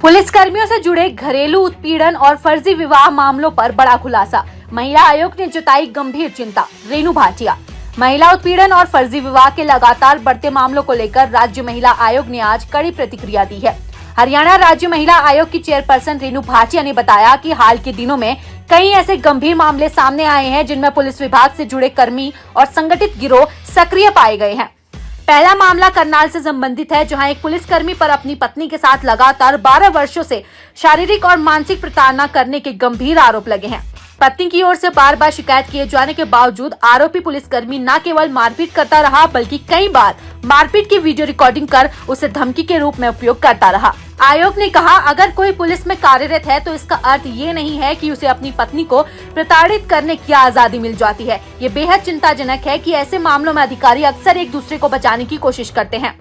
Police कर्मियों से जुड़े घरेलू उत्पीड़न और फर्जी विवाह मामलों पर बड़ा खुलासा। महिला आयोग ने जताई गंभीर चिंता। रेणु भाटिया। महिला उत्पीड़न और फर्जी विवाह के लगातार बढ़ते मामलों को लेकर राज्य महिला आयोग ने आज कड़ी प्रतिक्रिया दी है। हरियाणा राज्य महिला आयोग की चेयरपर्सन रेणु भाटिया ने बताया कि हाल के दिनों में कई ऐसे गंभीर मामले सामने आए हैं जिनमें पुलिस विभाग से जुड़े कर्मी और संगठित गिरोह सक्रिय पाए गए हैं। पहला मामला करनाल से संबंधित है, जहां एक पुलिसकर्मी पर अपनी पत्नी के साथ लगातार 12 वर्षों से शारीरिक और मानसिक प्रताड़ना करने के गंभीर आरोप लगे हैं। पत्नी की ओर से बार बार शिकायत किए जाने के बावजूद आरोपी पुलिसकर्मी न केवल मारपीट करता रहा बल्कि कई बार मारपीट की वीडियो रिकॉर्डिंग कर उसे धमकी के रूप में उपयोग करता रहा। आयोग ने कहा, अगर कोई पुलिस में कार्यरत है तो इसका अर्थ ये नहीं है कि उसे अपनी पत्नी को प्रताड़ित करने की आजादी मिल जाती है। ये बेहद चिंताजनक है कि ऐसे मामलों में अधिकारी अक्सर एक दूसरे को बचाने की कोशिश करते हैं।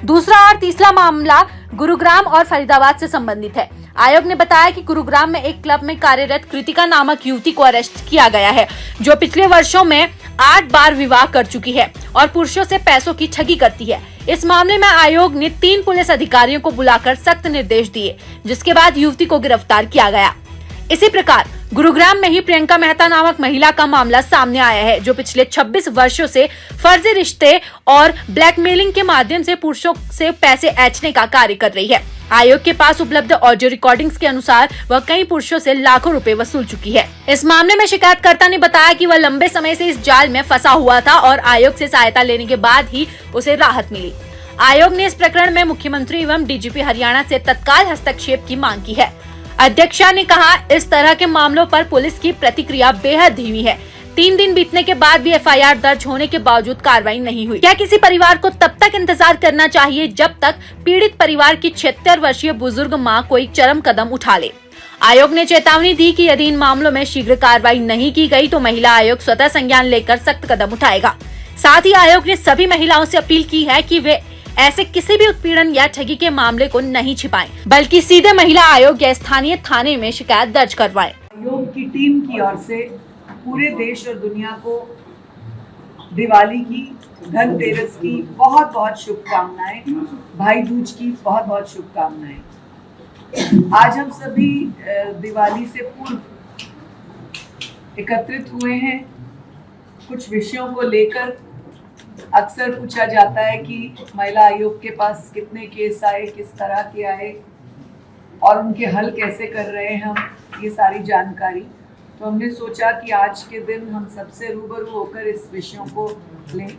दूसरा और तीसरा मामला गुरुग्राम और फरीदाबाद से संबंधित है। आयोग ने बताया कि गुरुग्राम में एक क्लब में कार्यरत कृतिका नामक युवती को अरेस्ट किया गया है, जो पिछले वर्षों में 8 बार विवाह कर चुकी है और पुरुषों से पैसों की ठगी करती है। इस मामले में आयोग ने 3 पुलिस अधिकारियों को बुलाकर सख्त निर्देश दिए, जिसके बाद युवती को गिरफ्तार किया गया। इसी प्रकार गुरुग्राम में ही प्रियंका मेहता नामक महिला का मामला सामने आया है, जो पिछले 26 वर्षों से फर्जी रिश्ते और ब्लैकमेलिंग के माध्यम से पुरुषों से पैसे ऐंठने का कार्य कर रही है। आयोग के पास उपलब्ध ऑडियो रिकॉर्डिंग्स के अनुसार वह कई पुरुषों से लाखों रुपए वसूल चुकी है। इस मामले में शिकायतकर्ता ने बताया कि वह लंबे समय से इस जाल में फंसा हुआ था और आयोग से सहायता लेने के बाद ही उसे राहत मिली। आयोग ने इस प्रकरण में मुख्यमंत्री एवं डीजीपी हरियाणा से तत्काल हस्तक्षेप की मांग की है। अध्यक्षा ने कहा, इस तरह के मामलों पर पुलिस की प्रतिक्रिया बेहद धीमी है। 3 दिन बीतने के बाद भी एफआईआर दर्ज होने के बावजूद कार्रवाई नहीं हुई। क्या किसी परिवार को तब तक इंतजार करना चाहिए जब तक पीड़ित परिवार की 76 वर्षीय बुजुर्ग मां कोई चरम कदम उठा ले। आयोग ने चेतावनी दी कि यदि इन मामलों में शीघ्र कार्रवाई नहीं की गई तो महिला आयोग स्वतः संज्ञान लेकर सख्त कदम उठाएगा। साथ ही आयोग ने सभी महिलाओं से अपील की है कि वे ऐसे किसी भी उत्पीड़न या ठगी के मामले को नहीं छिपाएं, बल्कि सीधे महिला आयोग या स्थानीय थाने में शिकायत दर्ज करवाएं। आयोग की टीम की ओर से पूरे देश और दुनिया को दिवाली की, धनतेरस की बहुत बहुत शुभकामनाएं, भाई दूज की बहुत बहुत शुभकामनाएं। आज हम सभी दिवाली से पूर्व एकत्रित हुए हैं। कुछ विषयों को लेकर अक्सर पूछा जाता है कि महिला आयोग के पास कितने केस आए, किस तरह के आए और उनके हल कैसे कर रहे हैं हम, ये सारी जानकारी। तो हमने सोचा कि आज के दिन हम सबसे रूबरू होकर इस विषयों को लें।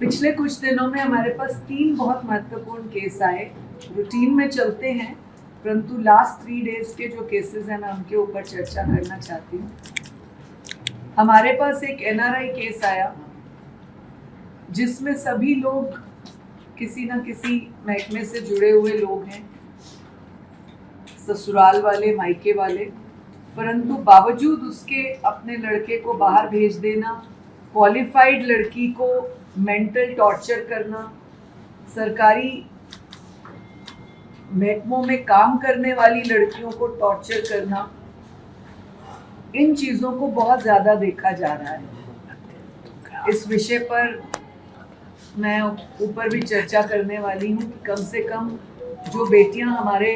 पिछले कुछ दिनों में हमारे पास 3 बहुत महत्वपूर्ण केस आए, रूटीन में चलते हैं, परंतु लास्ट 3 डेज के जो केसेस हैं मैं उनके ऊपर चर्चा करना चाहती हूँ। हमारे पास एक एनआरआई केस आया जिसमें सभी लोग किसी न किसी महकमे से जुड़े हुए लोग हैं, ससुराल वाले, मायके वाले, परंतु बावजूद उसके अपने लड़के को बाहर भेज देना, क्वालिफाइड लड़की को मेंटल टॉर्चर करना, सरकारी महकमों में काम करने वाली लड़कियों को टॉर्चर करना, इन चीज़ों को बहुत ज़्यादा देखा जा रहा है। इस विषय पर मैं ऊपर भी चर्चा करने वाली हूँ कि कम से कम जो बेटियाँ हमारे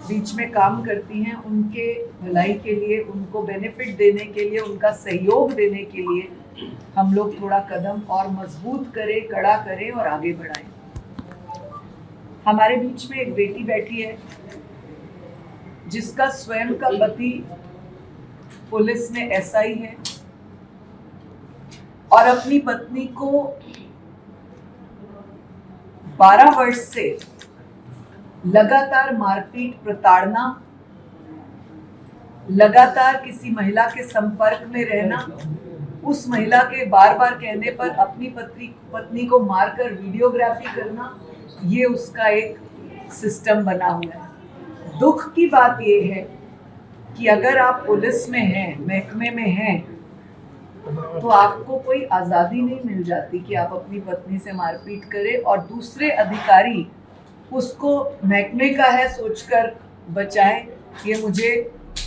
बीच में काम करती हैं उनके भलाई के लिए, उनको बेनिफिट देने के लिए, उनका सहयोग देने के लिए हम लोग थोड़ा कदम और मजबूत करें, कड़ा करें और आगे बढ़ाएं। हमारे बीच में एक बेटी बैठी है जिसका स्वयं का पति पुलिस में एसआई है और अपनी पत्नी को 12 वर्ष से लगातार मारपीट, प्रताड़ना, लगातार किसी महिला के संपर्क में रहना, उस महिला के बार बार कहने पर अपनी पत्नी को मारकर वीडियोग्राफी करना, ये उसका एक सिस्टम बना हुआ है। दुख की बात ये है कि अगर आप पुलिस में हैं, महकमे में हैं, तो आपको कोई आज़ादी नहीं मिल जाती कि आप अपनी पत्नी से मारपीट करें और दूसरे अधिकारी उसको महकमे का है सोचकर बचाएं। ये मुझे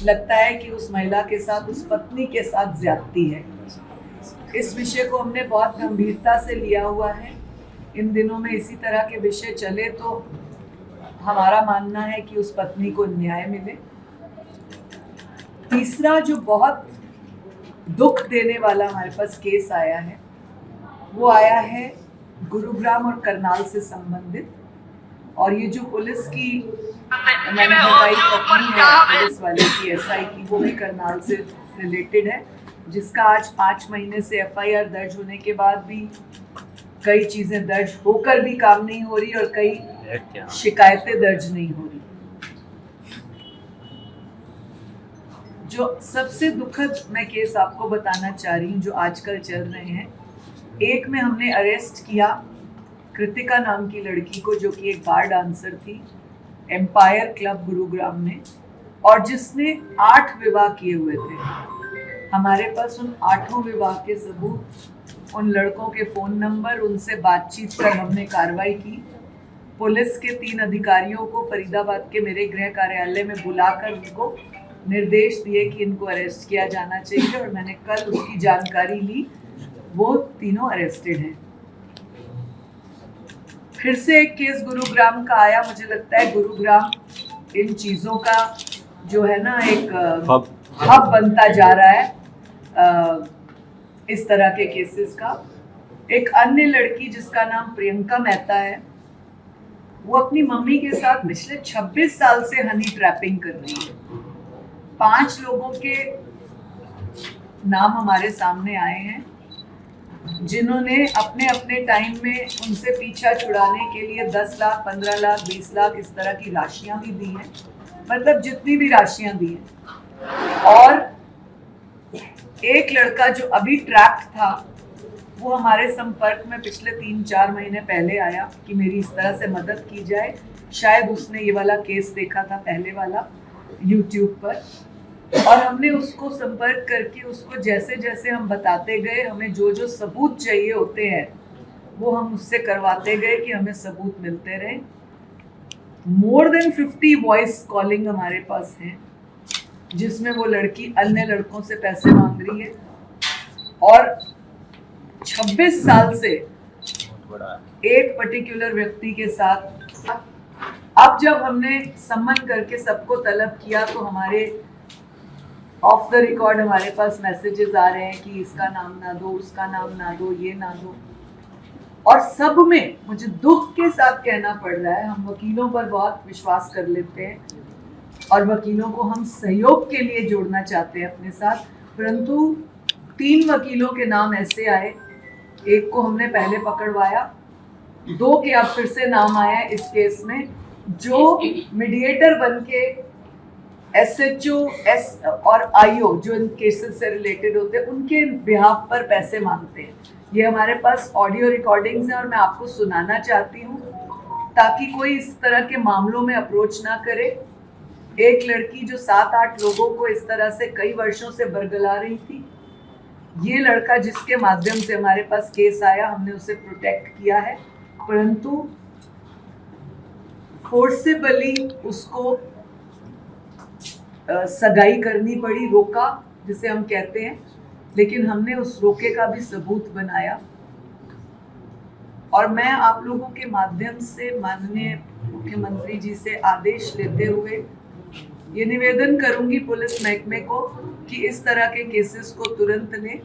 लगता है कि उस महिला के साथ, उस पत्नी के साथ ज्यादती है। इस विषय को हमने बहुत गंभीरता से लिया हुआ है। इन दिनों में इसी तरह के विषय चले तो हमारा मानना है कि उस पत्नी को न्याय मिले। तीसरा जो बहुत दुख देने वाला हमारे पास केस आया है, वो आया है गुरुग्राम और करनाल से संबंधित। और ये जो पुलिस की मैंने बताई पत्नी है पुलिस वाले की, एसआई की, वो भी करनाल से रिलेटेड है, जिसका आज 5 महीने से एफआईआर दर्ज होने के बाद भी कई चीजें दर्ज होकर भी काम नहीं हो रही और कई शिकायतें दर्ज नहीं हो रही। जो सबसे दुखद मैं केस आपको बताना चाह रही हूँ जो आजकल चल रहे हैं, एक में हमने अरेस्ट किया कृतिका नाम की लड़की को, जो कि एक बार डांसर थी एम्पायर क्लब गुरुग्राम में, और जिसने 8 विवाह किए हुए थे। हमारे पास उन 8 विवाह के सबूत, उन लड़कों के फ़ोन नंबर, उनसे बातचीत कर हमने कार्रवाई की। पुलिस के 3 अधिकारियों को फरीदाबाद के मेरे गृह कार्यालय में बुलाकर उनको निर्देश दिए कि इनको अरेस्ट किया जाना चाहिए, और मैंने कल उसकी जानकारी ली। वो तीनों अरेस्टेड हैं। फिर से एक केस गुरुग्राम का आया। मुझे लगता है गुरुग्राम इन चीज़ों का जो है ना एक हब बनता जा रहा है इस तरह के केसेस का। एक अन्य लड़की जिसका नाम प्रियंका मेहता है, वो अपनी मम्मी के साथ पिछले 26 साल से हनी ट्रैपिंग कर रही है। 5 लोगों के नाम हमारे सामने आए हैं जिन्होंने अपने अपने टाइम में उनसे पीछा छुड़ाने के लिए 10 लाख, 15 लाख, 20 लाख इस तरह की राशियां भी दी हैं, मतलब जितनी भी राशियां दी हैं। और एक लड़का जो अभी ट्रैप्ड था, वो हमारे संपर्क में पिछले 3-4 महीने पहले आया कि मेरी इस तरह से मदद की जाए। शायद उसने ये वाला केस देखा था, पहले वाला, यूट्यूब पर, और हमने उसको संपर्क करके उसको जैसे जैसे हम बताते गए, हमें जो जो सबूत चाहिए होते हैं वो हम उससे करवाते गए कि हमें सबूत मिलते रहे। मोर देन 50 वॉइस कॉलिंग हमारे पास हैं जिसमें वो लड़की अन्य लड़कों से पैसे मांग रही है, और 26 साल से एक पर्टिकुलर व्यक्ति के साथ। अब जब हमने सम्मन करके सबको तलब किया तो हमारे ऑफ द रिकॉर्ड हमारे पास मैसेजेस आ रहे हैं कि इसका नाम ना दो, उसका नाम ना दो, ये ना दो। और सब में मुझे दुख के साथ कहना पड़ रहा है, हम वकीलों पर बहुत विश्वास कर लेते हैं और वकीलों को हम सहयोग के लिए जोड़ना चाहते हैं अपने साथ, परंतु 3 वकीलों के नाम ऐसे आए, एक को हमने पहले पकड़वाया, 2 के अब फिर से नाम आया इस केस में, जो मीडिएटर बन के SHO और IO जो इन केसेस से रिलेटेड होते हैं उनके बिहाफ पर पैसे मांगते हैं। ये हमारे पास ऑडियो रिकॉर्डिंग्स हैं और मैं आपको सुनाना चाहती हूँ ताकि कोई इस तरह के मामलों में अप्रोच ना करे। एक लड़की जो 7-8 लोगों को इस तरह से कई वर्षों से बरगला रही थी, ये लड़का जिसके माध्यम से हमारे पास केस आया, हमने उसे प्रोटेक्ट किया है, परंतु फोर्सेबली उसको सगाई करनी पड़ी, रोका जिसे हम कहते हैं, लेकिन हमने उस रोके का भी सबूत बनाया। और मैं आप लोगों के माध्यम से माननीय मुख्यमंत्री जी से आदेश लेते हुए ये निवेदन करूंगी पुलिस महकमे को कि इस तरह के केसेस को तुरंत लें।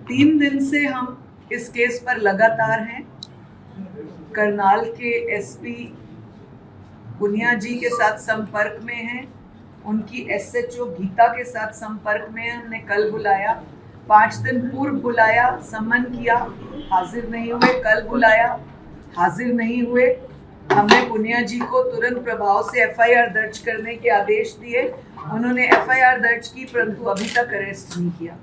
3 दिन से हम इस केस पर लगातार हैं। करनाल के SP पुनिया जी के साथ संपर्क में हैं, उनकी SHO गीता के साथ संपर्क में है। हमने कल बुलाया, 5 दिन पूर्व बुलाया, सम्मन किया, हाजिर नहीं हुए, कल बुलाया, हाजिर नहीं हुए। हमने पुनिया जी को तुरंत प्रभाव से FIR दर्ज करने के आदेश दिए, उन्होंने FIR दर्ज की, परंतु अभी तक अरेस्ट नहीं किया।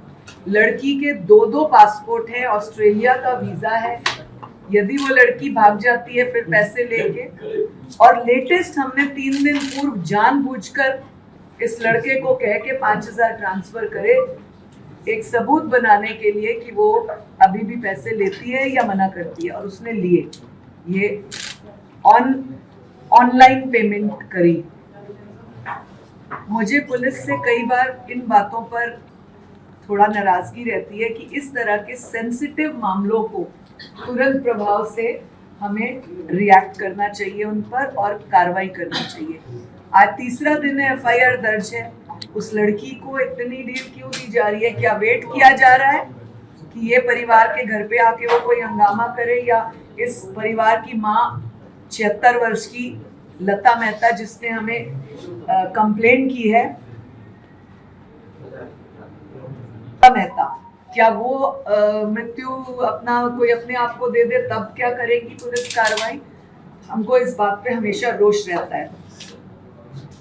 लड़की के 2 पासपोर्ट हैं, ऑस्ट्रेलिया का वीज़ा है, यदि वो लड़की भाग जाती है फिर पैसे लेके। और लेटेस्ट हमने 3 दिन पूर्व जानबूझकर इस लड़के को कह के 5000 ट्रांसफर करे, एक सबूत बनाने के लिए कि वो अभी भी पैसे लेती है या मना करती है, और उसने लिए, ये ऑनलाइन पेमेंट करी। मुझे पुलिस से कई बार इन बातों पर थोड़ा नाराजगी रहती है कि इस तरह के सेंसिटिव मामलों को तुरंत प्रभाव से हमें रिएक्ट करना चाहिए उन पर और कार्रवाई करना चाहिए। आज तीसरा दिन है, एफआईआर दर्ज है। उस लड़की को इतनी देर क्यों दी जा रही है? क्या वेट किया जा रहा है कि ये परिवार के घर पे आके वो कोई हंगामा करे? या इस परिवार की माँ 76 वर्ष की लता मेहता, जिसने हमें कंप्लेन की है, मेहता, क्या वो मृत्यु कोई अपने आप को दे दे तब क्या करेगी पुलिस कार्रवाई? हमको इस बात पे हमेशा रोष रहता है।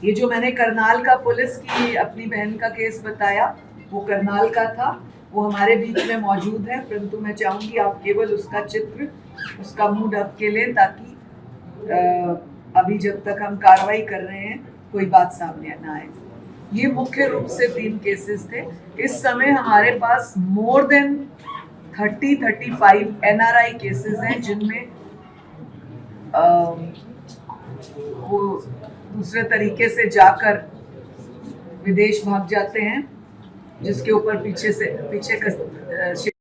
ये जो मैंने करनाल का पुलिस की अपनी बहन का केस बताया, वो करनाल का था, वो हमारे बीच में मौजूद है, परंतु मैं चाहूंगी आप केवल उसका चित्र, उसका मुंह ढक के लें, ताकि अभी जब तक हम कार्रवाई कर रहे हैं कोई बात सामने ना आए। ये मुख्य रूप से 3 केसेस थे। इस समय हमारे पास मोर देन 30-35 NRI केसेस हैं, जिनमें वो दूसरे तरीके से जाकर विदेश भाग जाते हैं, जिसके ऊपर पीछे